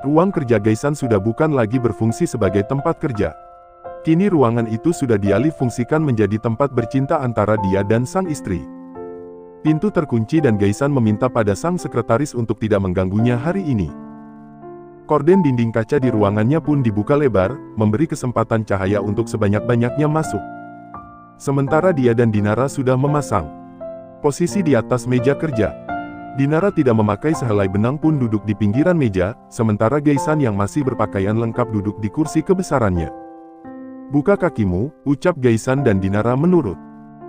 Ruang kerja Gaisan sudah bukan lagi berfungsi sebagai tempat kerja. Kini ruangan itu sudah dialih fungsikan menjadi tempat bercinta antara dia dan sang istri. Pintu terkunci dan Gaisan meminta pada sang sekretaris untuk tidak mengganggunya hari ini. Korden dinding kaca di ruangannya pun dibuka lebar, memberi kesempatan cahaya untuk sebanyak-banyaknya masuk. Sementara dia dan Dinara sudah memasang posisi di atas meja kerja. Dinara tidak memakai sehelai benang pun duduk di pinggiran meja, sementara Gaisan yang masih berpakaian lengkap duduk di kursi kebesarannya. "Buka kakimu," ucap Gaisan dan Dinara menurut.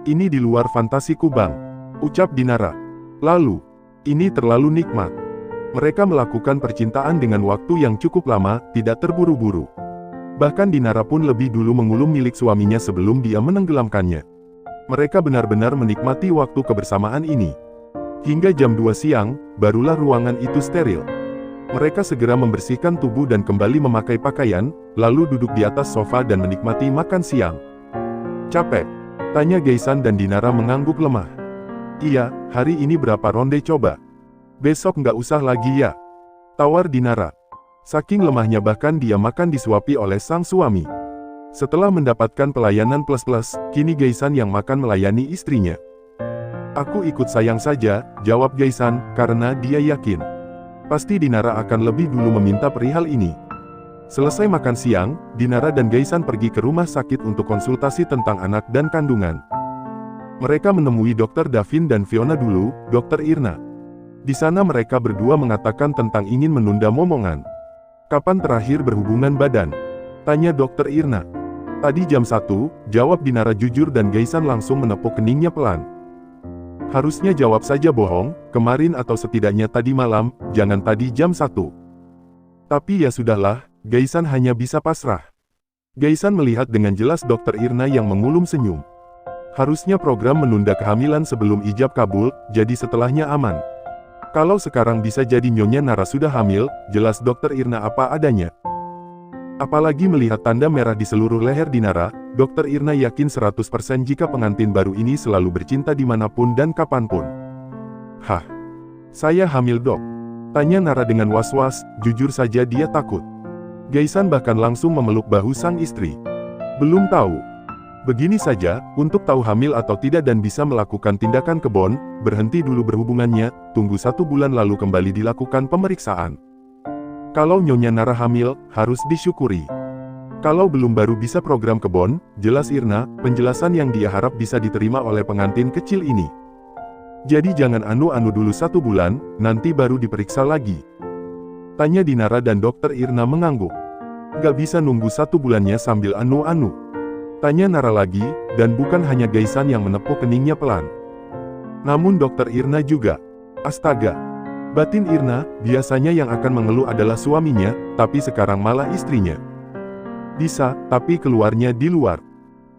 "Ini di luar fantasiku bang," ucap Dinara. Lalu, "Ini terlalu nikmat." Mereka melakukan percintaan dengan waktu yang cukup lama, tidak terburu-buru. Bahkan Dinara pun lebih dulu mengulum milik suaminya sebelum dia menenggelamkannya. Mereka benar-benar menikmati waktu kebersamaan ini. Hingga jam 2 siang, barulah ruangan itu steril. Mereka segera membersihkan tubuh dan kembali memakai pakaian, lalu duduk di atas sofa dan menikmati makan siang. "Capek?" tanya Gaisan dan Dinara mengangguk lemah. "Iya, hari ini berapa ronde coba? Besok nggak usah lagi ya?" tawar Dinara. Saking lemahnya bahkan dia makan disuapi oleh sang suami. Setelah mendapatkan pelayanan plus-plus, kini Gaisan yang makan melayani istrinya. "Aku ikut sayang saja," jawab Gaisan, karena dia yakin pasti Dinara akan lebih dulu meminta perihal ini. Selesai makan siang, Dinara dan Gaisan pergi ke rumah sakit untuk konsultasi tentang anak dan kandungan. Mereka menemui Dr. Davin dan Fiona dulu, Dr. Irna. Di sana mereka berdua mengatakan tentang ingin menunda momongan. "Kapan terakhir berhubungan badan?" tanya Dr. Irna. "Tadi jam 1, jawab Dinara jujur dan Gaisan langsung menepuk keningnya pelan. "Harusnya jawab saja bohong, kemarin atau setidaknya tadi malam, jangan tadi jam 1. Tapi ya sudahlah, Gaisan hanya bisa pasrah. Gaisan melihat dengan jelas Dr. Irna yang mengulum senyum. Harusnya program menunda kehamilan sebelum ijab kabul, jadi setelahnya aman. Kalau sekarang bisa jadi Nyonya Nara sudah hamil, jelas Dr. Irna apa adanya. Apalagi melihat tanda merah di seluruh leher Dinara, Dr. Irna yakin 100% jika pengantin baru ini selalu bercinta dimanapun dan kapanpun. "Hah? Saya hamil dok?" tanya Nara dengan was-was, jujur saja dia takut. Gaisan bahkan langsung memeluk bahu sang istri. "Belum tahu. Begini saja, untuk tahu hamil atau tidak dan bisa melakukan tindakan kebon, berhenti dulu berhubungannya, tunggu 1 bulan lalu kembali dilakukan pemeriksaan. Kalau Nyonya Nara hamil, harus disyukuri. Kalau belum baru bisa program kebon," jelas Irna, penjelasan yang dia harap bisa diterima oleh pengantin kecil ini. "Jadi jangan anu-anu dulu 1 bulan, nanti baru diperiksa lagi?" tanya Dinara dan Dr. Irna mengangguk. "Gak bisa nunggu 1 bulannya sambil anu-anu?" tanya Nara lagi, dan bukan hanya Gaisan yang menepuk keningnya pelan. Namun Dr. Irna juga. Astaga! Batin Irna, biasanya yang akan mengeluh adalah suaminya, tapi sekarang malah istrinya. "Bisa, tapi keluarnya di luar."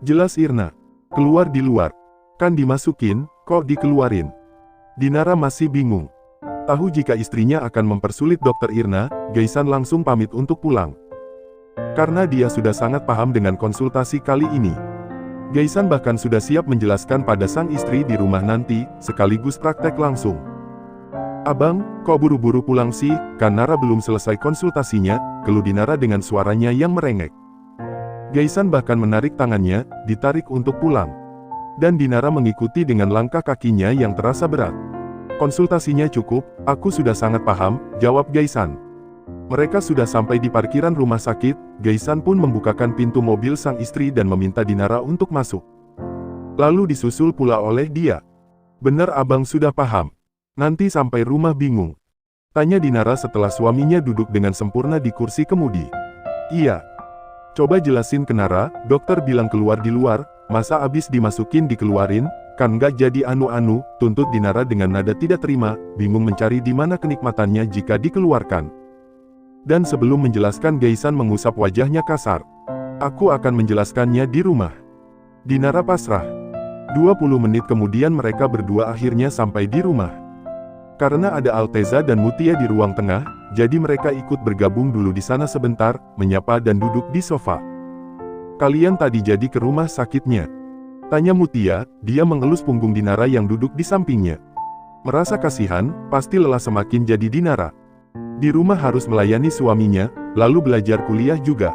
Jelas Irna. "Keluar di luar? Kan dimasukin, kok dikeluarin?" Dinara masih bingung. Tahu jika istrinya akan mempersulit Dr. Irna, Gaisan langsung pamit untuk pulang. Karena dia sudah sangat paham dengan konsultasi kali ini. Gaisan bahkan sudah siap menjelaskan pada sang istri di rumah nanti, sekaligus praktek langsung. "Abang, kok buru-buru pulang sih? Kan Nara belum selesai konsultasinya," keluh Dinara dengan suaranya yang merengek. Gaisan bahkan menarik tangannya, ditarik untuk pulang. Dan Dinara mengikuti dengan langkah kakinya yang terasa berat. "Konsultasinya cukup, aku sudah sangat paham," jawab Gaisan. Mereka sudah sampai di parkiran rumah sakit, Gaisan pun membukakan pintu mobil sang istri dan meminta Dinara untuk masuk. Lalu disusul pula oleh dia. "Benar abang sudah paham. Nanti sampai rumah bingung?" tanya Dinara setelah suaminya duduk dengan sempurna di kursi kemudi. "Iya. Coba jelasin ke Nara, dokter bilang keluar di luar, masa abis dimasukin dikeluarin, kan nggak jadi anu-anu," tuntut Dinara dengan nada tidak terima, bingung mencari di mana kenikmatannya jika dikeluarkan. Dan sebelum menjelaskan Gaisan mengusap wajahnya kasar. "Aku akan menjelaskannya di rumah." Dinara pasrah. 20 menit kemudian mereka berdua akhirnya sampai di rumah. Karena ada Alteza dan Mutia di ruang tengah, jadi mereka ikut bergabung dulu di sana sebentar, menyapa dan duduk di sofa. "Kalian tadi jadi ke rumah sakitnya?" tanya Mutia, dia mengelus punggung Dinara yang duduk di sampingnya. Merasa kasihan, pasti lelah semakin jadi Dinara. Di rumah harus melayani suaminya, lalu belajar kuliah juga.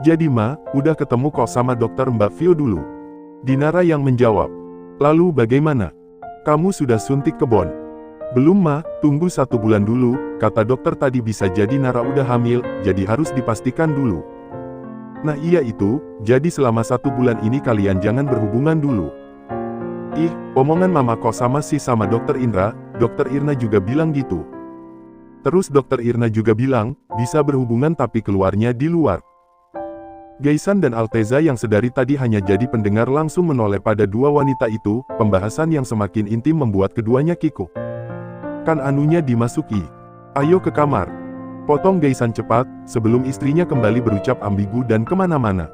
Jadi Ma, udah ketemu kok sama dokter Mbak Vio dulu. Dinara yang menjawab. Lalu bagaimana? Kamu sudah suntik kebon? Belum Ma, tunggu 1 bulan dulu, kata dokter tadi bisa jadi Nara udah hamil, jadi harus dipastikan dulu. Nah iya itu, jadi selama 1 bulan ini kalian jangan berhubungan dulu. Ih, omongan mama kok sama sih sama dokter Indra, dokter Irna juga bilang gitu. Terus dokter Irna juga bilang, bisa berhubungan tapi keluarnya di luar. Gaisan dan Alteza yang sedari tadi hanya jadi pendengar langsung menoleh pada dua wanita itu, pembahasan yang semakin intim membuat keduanya kikuk. Kan anunya dimasuki. Ayo ke kamar. Potong Gaisan cepat, sebelum istrinya kembali berucap ambigu dan kemana-mana.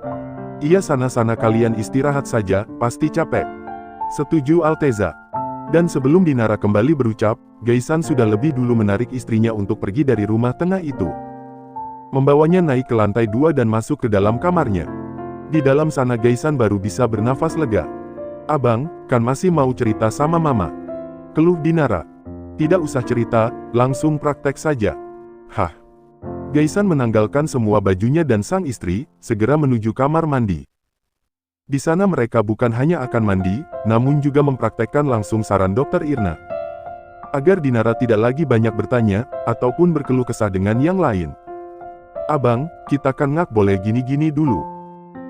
Iya sana-sana kalian istirahat saja, pasti capek. Setuju Alteza. Dan sebelum Dinara kembali berucap, Gaisan sudah lebih dulu menarik istrinya untuk pergi dari rumah tengah itu. Membawanya naik ke lantai 2 dan masuk ke dalam kamarnya. Di dalam sana Gaisan baru bisa bernafas lega. Abang, kan masih mau cerita sama mama? Keluh Dinara. Tidak usah cerita, langsung praktek saja. Hah. Gaisan menanggalkan semua bajunya dan sang istri, segera menuju kamar mandi. Di sana mereka bukan hanya akan mandi, namun juga mempraktekkan langsung saran dokter Irna. Agar Dinara tidak lagi banyak bertanya, ataupun berkeluh kesah dengan yang lain. Abang, kita kan nggak boleh gini-gini dulu.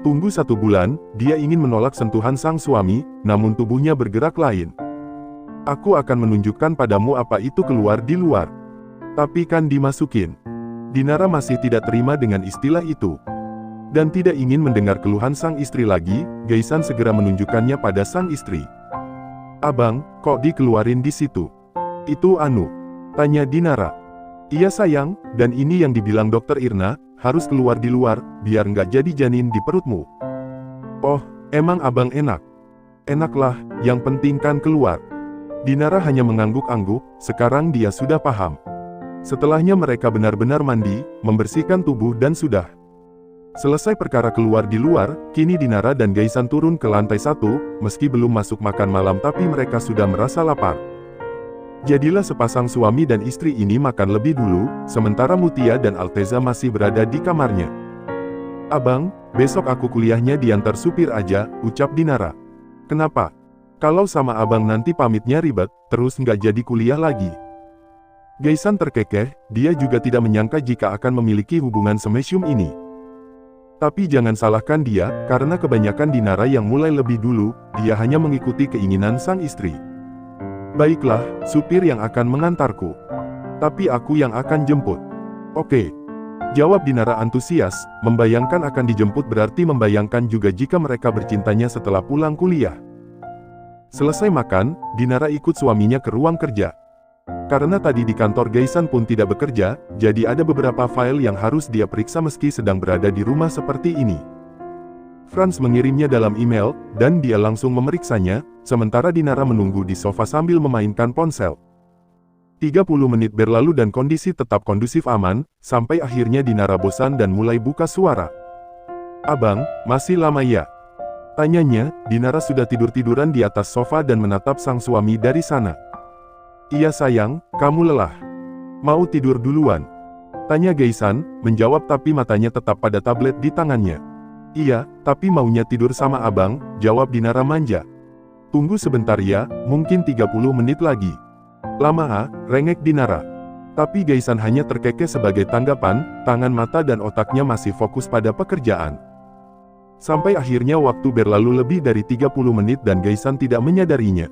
Tunggu 1 bulan, dia ingin menolak sentuhan sang suami, namun tubuhnya bergerak lain. Aku akan menunjukkan padamu apa itu keluar di luar. Tapi kan dimasukin. Dinara masih tidak terima dengan istilah itu. Dan tidak ingin mendengar keluhan sang istri lagi, Gaisan segera menunjukkannya pada sang istri. Abang, kok dikeluarin di situ? Itu anu? Tanya Dinara. Iya sayang, dan ini yang dibilang dokter Irna, harus keluar di luar, biar nggak jadi janin di perutmu. Oh, emang abang enak? Enaklah, yang penting kan keluar. Dinara hanya mengangguk-angguk, sekarang dia sudah paham. Setelahnya mereka benar-benar mandi, membersihkan tubuh dan sudah selesai perkara keluar di luar, kini Dinara dan Gaisan turun ke lantai 1, meski belum masuk makan malam tapi mereka sudah merasa lapar. Jadilah sepasang suami dan istri ini makan lebih dulu, sementara Mutia dan Alteza masih berada di kamarnya. Abang, besok aku kuliahnya diantar supir aja, ucap Dinara. Kenapa? Kalau sama abang nanti pamitnya ribet, terus nggak jadi kuliah lagi. Gaisan terkekeh, dia juga tidak menyangka jika akan memiliki hubungan semesium ini. Tapi jangan salahkan dia, karena kebanyakan Dinara yang mulai lebih dulu, dia hanya mengikuti keinginan sang istri. Baiklah, supir yang akan mengantarku. Tapi aku yang akan jemput. Oke. Jawab Dinara antusias, membayangkan akan dijemput berarti membayangkan juga jika mereka bercintanya setelah pulang kuliah. Selesai makan, Dinara ikut suaminya ke ruang kerja. Karena tadi di kantor Gaisan pun tidak bekerja, jadi ada beberapa file yang harus dia periksa meski sedang berada di rumah seperti ini. Franz mengirimnya dalam email, dan dia langsung memeriksanya, sementara Dinara menunggu di sofa sambil memainkan ponsel. 30 menit berlalu dan kondisi tetap kondusif aman, sampai akhirnya Dinara bosan dan mulai buka suara. Abang, masih lama ya? Tanyanya, Dinara sudah tidur-tiduran di atas sofa dan menatap sang suami dari sana. Iya sayang, kamu lelah. Mau tidur duluan? Tanya Gaisan, menjawab tapi matanya tetap pada tablet di tangannya. Iya, tapi maunya tidur sama abang, jawab Dinara manja. Tunggu sebentar ya, mungkin 30 menit lagi. Lama rengek Dinara. Tapi Gaisan hanya terkekeh sebagai tanggapan, tangan mata dan otaknya masih fokus pada pekerjaan. Sampai akhirnya waktu berlalu lebih dari 30 menit dan Gaisan tidak menyadarinya.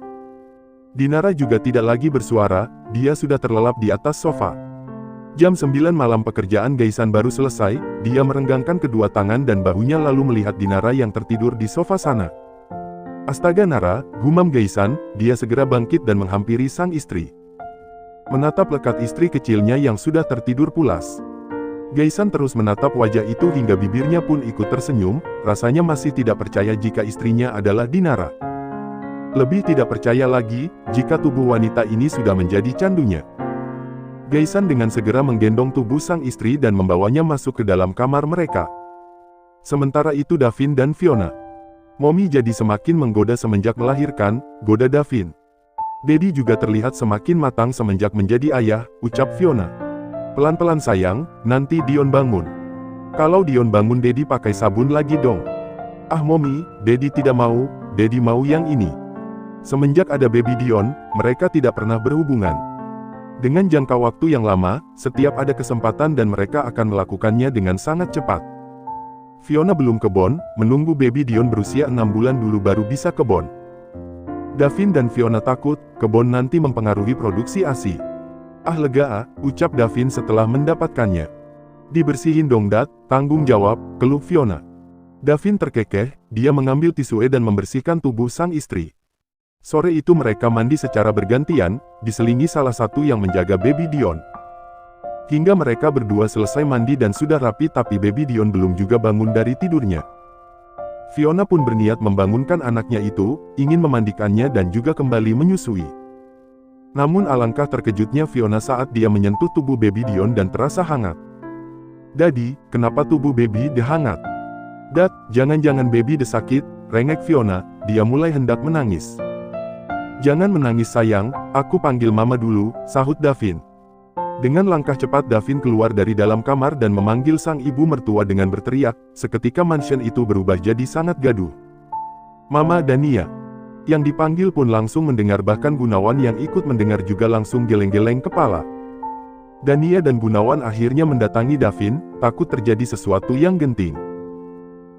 Dinara juga tidak lagi bersuara, dia sudah terlelap di atas sofa. Jam 9 malam pekerjaan Gaisan baru selesai, dia merenggangkan kedua tangan dan bahunya lalu melihat Dinara yang tertidur di sofa sana. Astaga Nara, gumam Gaisan, dia segera bangkit dan menghampiri sang istri. Menatap lekat istri kecilnya yang sudah tertidur pulas. Gaisan terus menatap wajah itu hingga bibirnya pun ikut tersenyum, rasanya masih tidak percaya jika istrinya adalah Dinara. Lebih tidak percaya lagi, jika tubuh wanita ini sudah menjadi candunya. Gaisan dengan segera menggendong tubuh sang istri dan membawanya masuk ke dalam kamar mereka. Sementara itu Davin dan Fiona. Momi jadi semakin menggoda semenjak melahirkan, goda Davin. Dedi juga terlihat semakin matang semenjak menjadi ayah, ucap Fiona. Pelan-pelan sayang, nanti Dion bangun. Kalau Dion bangun Dedi pakai sabun lagi dong. Ah Mommy, Dedi tidak mau, Dedi mau yang ini. Semenjak ada baby Dion, mereka tidak pernah berhubungan. Dengan jangka waktu yang lama, setiap ada kesempatan dan mereka akan melakukannya dengan sangat cepat. Fiona belum ke Bonn, menunggu baby Dion berusia 6 bulan dulu baru bisa ke Bonn. Davin dan Fiona takut, ke Bonn nanti mempengaruhi produksi ASI. Ah lega, ucap Davin setelah mendapatkannya. Dibersihin dong Dad, tanggung jawab, keluh Fiona. Davin terkekeh, dia mengambil tisu dan membersihkan tubuh sang istri. Sore itu mereka mandi secara bergantian, diselingi salah satu yang menjaga baby Dion. Hingga mereka berdua selesai mandi dan sudah rapi tapi baby Dion belum juga bangun dari tidurnya. Fiona pun berniat membangunkan anaknya itu, ingin memandikannya dan juga kembali menyusui. Namun alangkah terkejutnya Fiona saat dia menyentuh tubuh baby Dion dan terasa hangat. Daddy, kenapa tubuh baby hangat? Dad, jangan-jangan baby sakit, rengek Fiona, dia mulai hendak menangis. Jangan menangis sayang, aku panggil mama dulu, sahut Davin. Dengan langkah cepat Davin keluar dari dalam kamar dan memanggil sang ibu mertua dengan berteriak, seketika mansion itu berubah jadi sangat gaduh. Mama Dania. Yang dipanggil pun langsung mendengar bahkan Gunawan yang ikut mendengar juga langsung geleng-geleng kepala. Dania dan Gunawan akhirnya mendatangi Davin, takut terjadi sesuatu yang genting.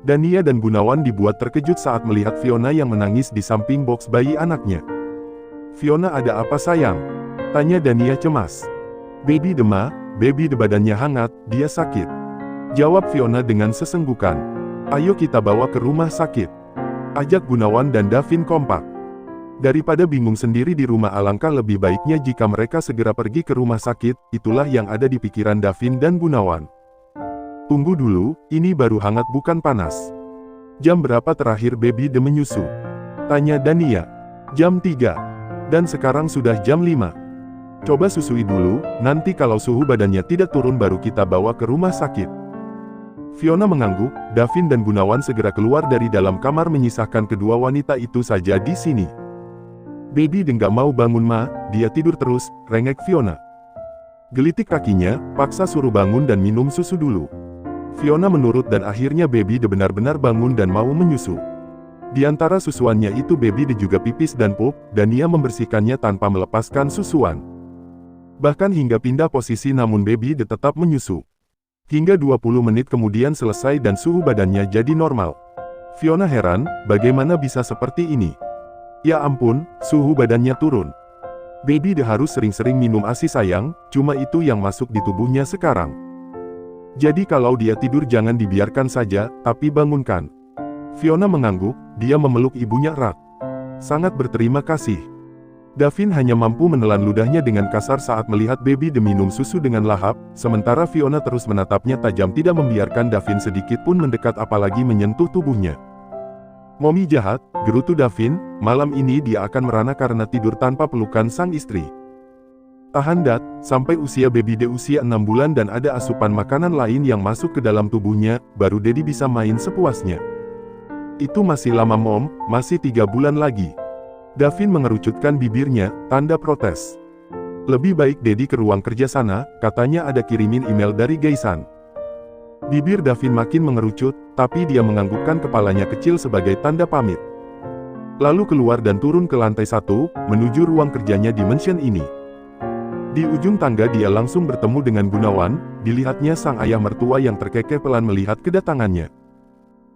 Dania dan Gunawan dibuat terkejut saat melihat Fiona yang menangis di samping box bayi anaknya. Fiona ada apa sayang? Tanya Dania cemas. Baby demam, baby badannya hangat, dia sakit. Jawab Fiona dengan sesenggukan. Ayo kita bawa ke rumah sakit. Ajak Gunawan dan Davin kompak. Daripada bingung sendiri di rumah alangkah lebih baiknya jika mereka segera pergi ke rumah sakit, itulah yang ada di pikiran Davin dan Gunawan. Tunggu dulu, ini baru hangat bukan panas. Jam berapa terakhir baby menyusu? Tanya Dania. Jam 3. Dan sekarang sudah jam 5. Coba susui dulu, nanti kalau suhu badannya tidak turun baru kita bawa ke rumah sakit. Fiona mengangguk, Davin dan Gunawan segera keluar dari dalam kamar menyisakan kedua wanita itu saja di sini. Baby nggak mau bangun ma, dia tidur terus, rengek Fiona. Gelitik kakinya, paksa suruh bangun dan minum susu dulu. Fiona menurut dan akhirnya baby benar-benar bangun dan mau menyusu. Di antara susuannya itu baby juga pipis dan pup, dan ia membersihkannya tanpa melepaskan susuan. Bahkan hingga pindah posisi namun baby tetap menyusu. Hingga 20 menit kemudian selesai dan suhu badannya jadi normal. Fiona heran, bagaimana bisa seperti ini? Ya ampun, suhu badannya turun. Baby harus sering-sering minum ASI sayang, cuma itu yang masuk di tubuhnya sekarang. Jadi kalau dia tidur jangan dibiarkan saja, tapi bangunkan. Fiona mengangguk, dia memeluk ibunya erat. Sangat berterima kasih. Davin hanya mampu menelan ludahnya dengan kasar saat melihat baby minum susu dengan lahap, sementara Fiona terus menatapnya tajam tidak membiarkan Davin sedikit pun mendekat apalagi menyentuh tubuhnya. Mommy jahat, gerutu Davin, malam ini dia akan merana karena tidur tanpa pelukan sang istri. Tahan Dad, sampai usia baby usia 6 bulan dan ada asupan makanan lain yang masuk ke dalam tubuhnya, baru Daddy bisa main sepuasnya. Itu masih lama Mom, masih 3 bulan lagi. Davin mengerucutkan bibirnya, tanda protes. Lebih baik Daddy ke ruang kerja sana, katanya ada kirimin email dari Gaisan. Bibir Davin makin mengerucut, tapi dia menganggukkan kepalanya kecil sebagai tanda pamit. Lalu keluar dan turun ke lantai 1, menuju ruang kerjanya di mansion ini. Di ujung tangga dia langsung bertemu dengan Gunawan, dilihatnya sang ayah mertua yang terkekeh pelan melihat kedatangannya.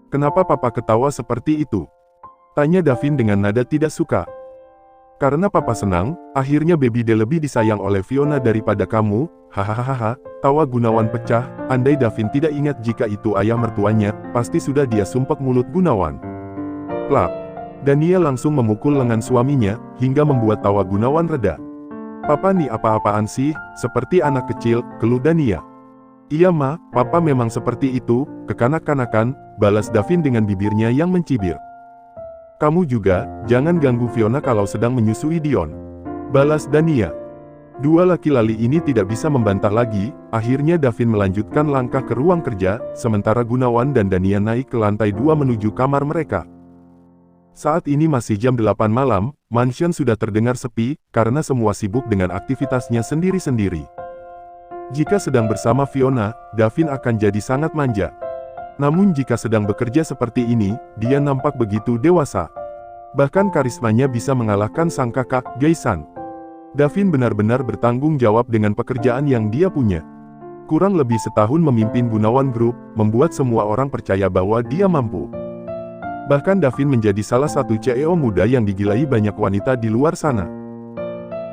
Kenapa papa ketawa seperti itu? Tanya Davin dengan nada tidak suka. Karena papa senang, akhirnya baby lebih disayang oleh Fiona daripada kamu, hahaha, tawa Gunawan pecah, andai Davin tidak ingat jika itu ayah mertuanya, pasti sudah dia sumpek mulut Gunawan. Plak. Dania langsung memukul lengan suaminya, hingga membuat tawa Gunawan reda. Papa nih apa-apaan sih, seperti anak kecil, keluh Dania. Iya ma, papa memang seperti itu, kekanak-kanakan, balas Davin dengan bibirnya yang mencibir. Kamu juga, jangan ganggu Fiona kalau sedang menyusui Dion. Balas Dania. Dua laki-laki ini tidak bisa membantah lagi, akhirnya Davin melanjutkan langkah ke ruang kerja, sementara Gunawan dan Dania naik ke lantai 2 menuju kamar mereka. Saat ini masih jam 8 malam, mansion sudah terdengar sepi, karena semua sibuk dengan aktivitasnya sendiri-sendiri. Jika sedang bersama Fiona, Davin akan jadi sangat manja. Namun jika sedang bekerja seperti ini, dia nampak begitu dewasa. Bahkan karismanya bisa mengalahkan sang kakak, Gaisan. Davin benar-benar bertanggung jawab dengan pekerjaan yang dia punya. Kurang lebih setahun memimpin Gunawan Group, membuat semua orang percaya bahwa dia mampu. Bahkan Davin menjadi salah satu CEO muda yang digilai banyak wanita di luar sana.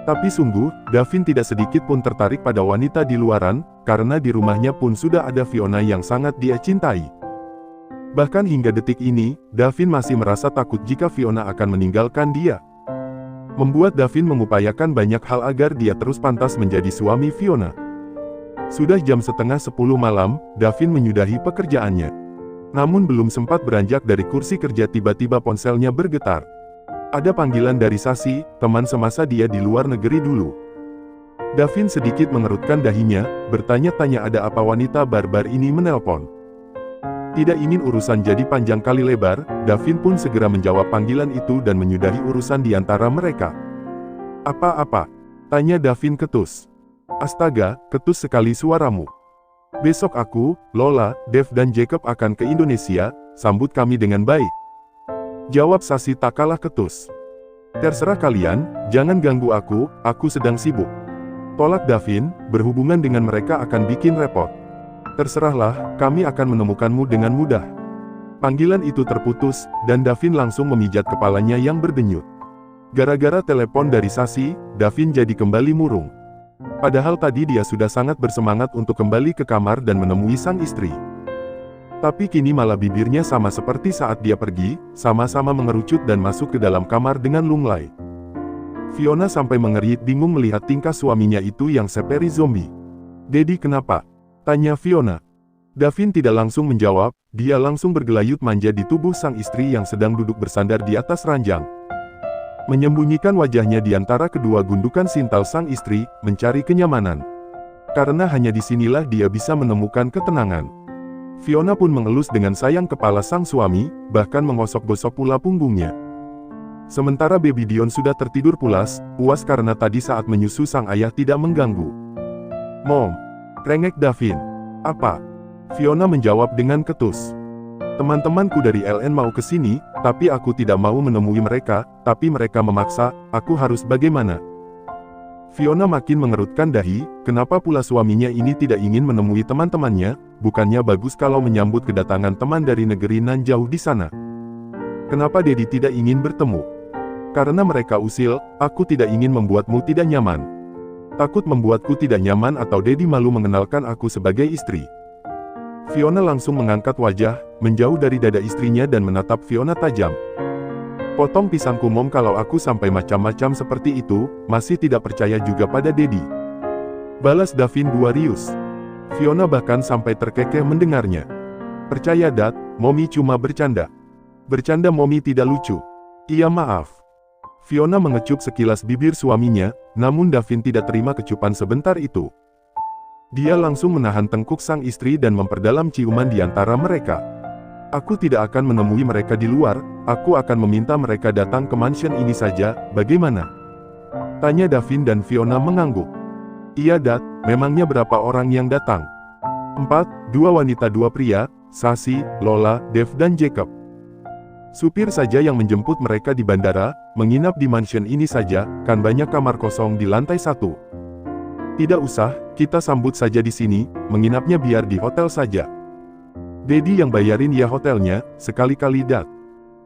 Tapi sungguh, Davin tidak sedikit pun tertarik pada wanita di luaran, karena di rumahnya pun sudah ada Fiona yang sangat dia cintai. Bahkan hingga detik ini, Davin masih merasa takut jika Fiona akan meninggalkan dia. Membuat Davin mengupayakan banyak hal agar dia terus pantas menjadi suami Fiona. Sudah jam setengah 10 malam, Davin menyudahi pekerjaannya. Namun belum sempat beranjak dari kursi kerja tiba-tiba ponselnya bergetar. Ada panggilan dari Sasi, teman semasa dia di luar negeri dulu. Davin sedikit mengerutkan dahinya, bertanya-tanya ada apa wanita barbar ini menelpon. Tidak ingin urusan jadi panjang kali lebar, Davin pun segera menjawab panggilan itu dan menyudahi urusan di antara mereka. Apa-apa? Tanya Davin ketus. Astaga, ketus sekali suaramu. Besok aku, Lola, Dev dan Jacob akan ke Indonesia, sambut kami dengan baik. Jawab Sasi tak kalah ketus. Terserah kalian, jangan ganggu aku sedang sibuk. Tolak Davin, berhubungan dengan mereka akan bikin repot. Terserahlah, kami akan menemukanmu dengan mudah. Panggilan itu terputus, dan Davin langsung memijat kepalanya yang berdenyut. Gara-gara telepon dari Sasi, Davin jadi kembali murung. Padahal tadi dia sudah sangat bersemangat untuk kembali ke kamar dan menemui sang istri. Tapi kini malah bibirnya sama seperti saat dia pergi, sama-sama mengerucut dan masuk ke dalam kamar dengan lunglai. Fiona sampai mengerit bingung melihat tingkah suaminya itu yang seperti zombie. "Dedi kenapa?" tanya Fiona. Davin tidak langsung menjawab, dia langsung bergelayut manja di tubuh sang istri yang sedang duduk bersandar di atas ranjang. Menyembunyikan wajahnya di antara kedua gundukan sintal sang istri, mencari kenyamanan. Karena hanya disinilah dia bisa menemukan ketenangan. Fiona pun mengelus dengan sayang kepala sang suami, bahkan menggosok-gosok pula punggungnya. Sementara Baby Dion sudah tertidur pulas karena tadi saat menyusu sang ayah tidak mengganggu. "Mom," rengek Davin. "Apa?" Fiona menjawab dengan ketus. "Teman-temanku dari LN mau ke sini, tapi aku tidak mau menemui mereka, tapi mereka memaksa, aku harus bagaimana?" Fiona makin mengerutkan dahi, kenapa pula suaminya ini tidak ingin menemui teman-temannya, bukannya bagus kalau menyambut kedatangan teman dari negeri nan jauh di sana. Kenapa Dedi tidak ingin bertemu? Karena mereka usil, aku tidak ingin membuatmu tidak nyaman. Takut membuatku tidak nyaman atau Dedi malu mengenalkan aku sebagai istri. Fiona langsung mengangkat wajah, menjauh dari dada istrinya dan menatap Fiona tajam. "Potong pisangku Mom, kalau aku sampai macam-macam seperti itu, masih tidak percaya juga pada Dedi," balas Davin Duarius. Fiona bahkan sampai terkekeh mendengarnya. "Percaya Dad, Mommy cuma bercanda." "Bercanda Mommy tidak lucu." "Iya maaf." Fiona mengecup sekilas bibir suaminya, namun Davin tidak terima kecupan sebentar itu. Dia langsung menahan tengkuk sang istri dan memperdalam ciuman di antara mereka. "Aku tidak akan menemui mereka di luar, aku akan meminta mereka datang ke mansion ini saja, bagaimana?" tanya Davin dan Fiona mengangguk. "Iya Dad, memangnya berapa orang yang datang?" 4, 2 wanita 2 pria, Sasi, Lola, Dev dan Jacob. Supir saja yang menjemput mereka di bandara, menginap di mansion ini saja, kan banyak kamar kosong di lantai 1. "Tidak usah, kita sambut saja di sini, menginapnya biar di hotel saja. Dedi yang bayarin ya hotelnya, sekali-kali Dad."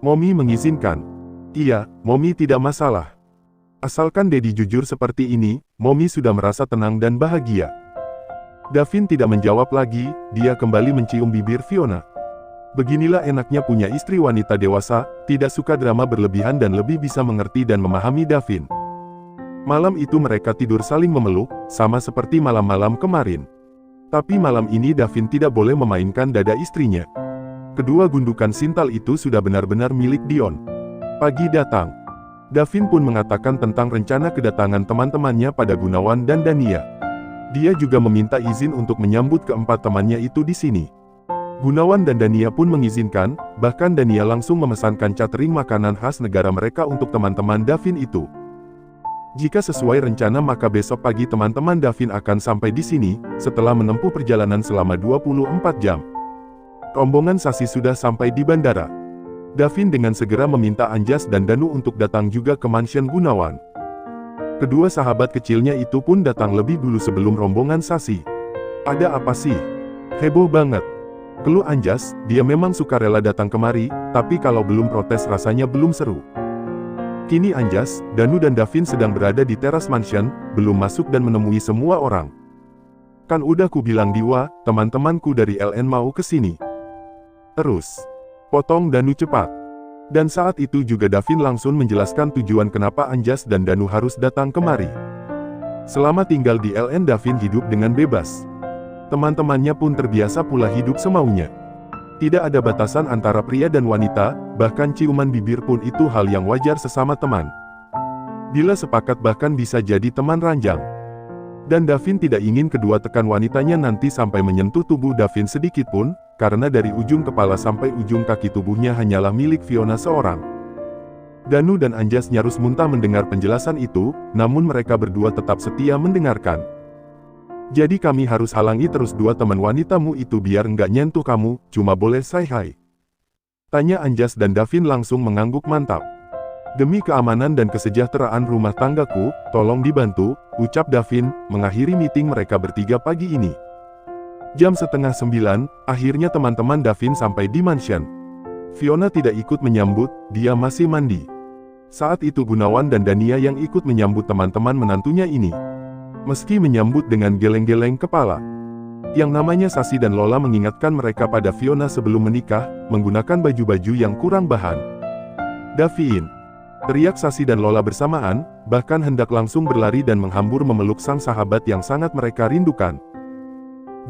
"Mommy mengizinkan." "Iya, Mommy tidak masalah. Asalkan Dedi jujur seperti ini, Mommy sudah merasa tenang dan bahagia." Davin tidak menjawab lagi, dia kembali mencium bibir Fiona. Beginilah enaknya punya istri wanita dewasa, tidak suka drama berlebihan dan lebih bisa mengerti dan memahami Davin. Malam itu mereka tidur saling memeluk, sama seperti malam-malam kemarin. Tapi malam ini Davin tidak boleh memainkan dada istrinya. Kedua gundukan sintal itu sudah benar-benar milik Dion. Pagi datang. Davin pun mengatakan tentang rencana kedatangan teman-temannya pada Gunawan dan Dania. Dia juga meminta izin untuk menyambut keempat temannya itu di sini. Gunawan dan Dania pun mengizinkan, bahkan Dania langsung memesankan catering makanan khas negara mereka untuk teman-teman Davin itu. Jika sesuai rencana maka besok pagi teman-teman Davin akan sampai di sini, setelah menempuh perjalanan selama 24 jam. Rombongan Sasi sudah sampai di bandara. Davin dengan segera meminta Anjas dan Danu untuk datang juga ke mansion Gunawan. Kedua sahabat kecilnya itu pun datang lebih dulu sebelum rombongan Sasi. Ada apa sih? Heboh banget. Keluh Anjas, dia memang suka rela datang kemari, tapi kalau belum protes rasanya belum seru. Kini Anjas, Danu dan Davin sedang berada di teras mansion, belum masuk dan menemui semua orang. Kan udah ku bilang Diwa, teman-temanku dari LN mau ke sini. Terus, potong Danu cepat. Dan saat itu juga Davin langsung menjelaskan tujuan kenapa Anjas dan Danu harus datang kemari. Selama tinggal di LN Davin hidup dengan bebas. Teman-temannya pun terbiasa pula hidup semaunya. Tidak ada batasan antara pria dan wanita, bahkan ciuman bibir pun itu hal yang wajar sesama teman. Bila sepakat bahkan bisa jadi teman ranjang. Dan Davin tidak ingin kedua tekan wanitanya nanti sampai menyentuh tubuh Davin sedikit pun, karena dari ujung kepala sampai ujung kaki tubuhnya hanyalah milik Fiona seorang. Danu dan Anjas nyaris muntah mendengar penjelasan itu, namun mereka berdua tetap setia mendengarkan. Jadi kami harus halangi terus dua teman wanitamu itu biar nggak nyentuh kamu, cuma boleh say hi. Tanya Anjas dan Davin langsung mengangguk mantap. Demi keamanan dan kesejahteraan rumah tanggaku, tolong dibantu, ucap Davin, mengakhiri meeting mereka bertiga pagi ini. Jam 8:30, akhirnya teman-teman Davin sampai di mansion. Fiona tidak ikut menyambut, dia masih mandi. Saat itu Gunawan dan Dania yang ikut menyambut teman-teman menantunya ini. Meski menyambut dengan geleng-geleng kepala. Yang namanya Sasi dan Lola mengingatkan mereka pada Fiona sebelum menikah, menggunakan baju-baju yang kurang bahan. Davin! Teriak Sasi dan Lola bersamaan, bahkan hendak langsung berlari dan menghambur memeluk sang sahabat yang sangat mereka rindukan.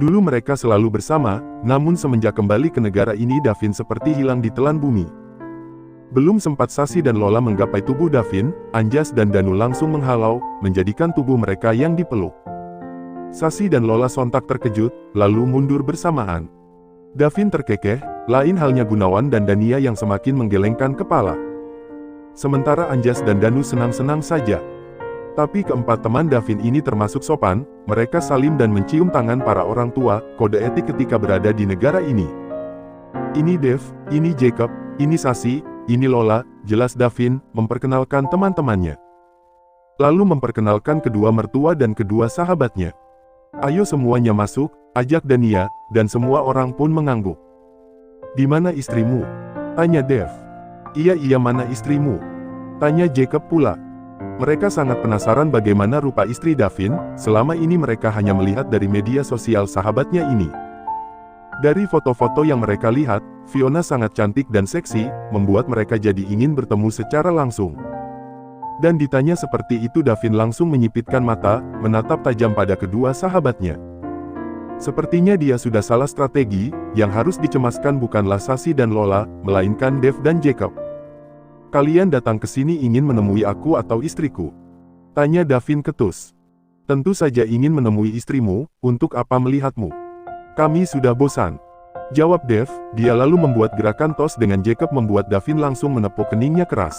Dulu mereka selalu bersama, namun semenjak kembali ke negara ini Davin seperti hilang di telan bumi. Belum sempat Sasi dan Lola menggapai tubuh Davin, Anjas dan Danu langsung menghalau, menjadikan tubuh mereka yang dipeluk. Sasi dan Lola sontak terkejut, lalu mundur bersamaan. Davin terkekeh, lain halnya Gunawan dan Dania yang semakin menggelengkan kepala. Sementara Anjas dan Danu senang-senang saja. Tapi keempat teman Davin ini termasuk sopan, mereka salim dan mencium tangan para orang tua, kode etik ketika berada di negara ini. Ini Dev, ini Jacob, ini Sasi, ini Lola, jelas Davin, memperkenalkan teman-temannya. Lalu memperkenalkan kedua mertua dan kedua sahabatnya. Ayo semuanya masuk, ajak Dania, dan semua orang pun mengangguk. Di mana istrimu? Tanya Dev. Iya mana istrimu? Tanya Jacob pula. Mereka sangat penasaran bagaimana rupa istri Davin, selama ini mereka hanya melihat dari media sosial sahabatnya ini. Dari foto-foto yang mereka lihat, Fiona sangat cantik dan seksi, membuat mereka jadi ingin bertemu secara langsung. Dan ditanya seperti itu Davin langsung menyipitkan mata, menatap tajam pada kedua sahabatnya. Sepertinya dia sudah salah strategi, yang harus dicemaskan bukanlah Sasi dan Lola, melainkan Dev dan Jacob. Kalian datang ke sini ingin menemui aku atau istriku? Tanya Davin ketus. Tentu saja ingin menemui istrimu, untuk apa melihatmu? Kami sudah bosan. Jawab Dev, dia lalu membuat gerakan tos dengan Jacob membuat Davin langsung menepuk keningnya keras.